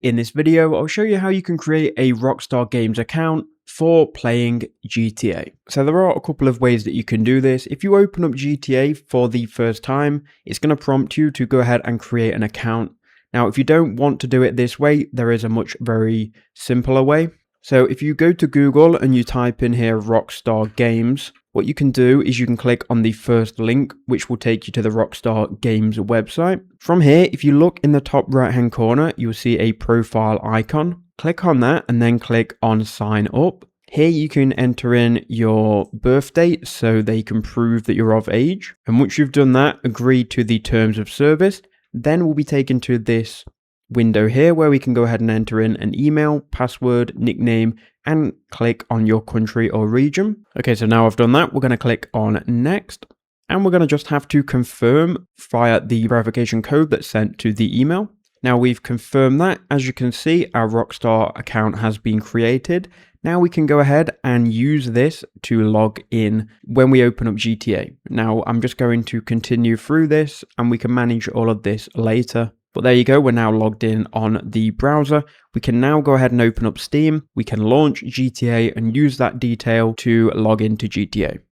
In this video, I'll show you how you can create a Rockstar Games account for playing GTA. So there are a couple of ways that you can do this. If you open up GTA for the first time, it's going to prompt you to go ahead and create an account. Now, if you don't want to do it this way, there is a very simpler way. So if you go to Google and you type in here Rockstar Games, what you can do is you can click on the first link, which will take you to the Rockstar Games website. From here, if you look in the top right hand corner, you'll see a profile icon. Click on that and then click on sign up. Here you can enter in your birth date so they can prove that you're of age. And once you've done that, agree to the terms of service. Then we'll be taken to this window here where we can go ahead and enter in an email, password, nickname, and click on your country or region. Okay, so now I've done that, we're going to click on next, and we're going to just have to confirm via the verification code that's sent to the email. Now we've confirmed that. As you can see, our Rockstar account has been created. Now we can go ahead and use this to log in when we open up GTA. Now I'm just going to continue through this and we can manage all of this later. But there you go, we're now logged in on the browser. We can now go ahead and open up Steam. We can launch GTA and use that detail to log into GTA.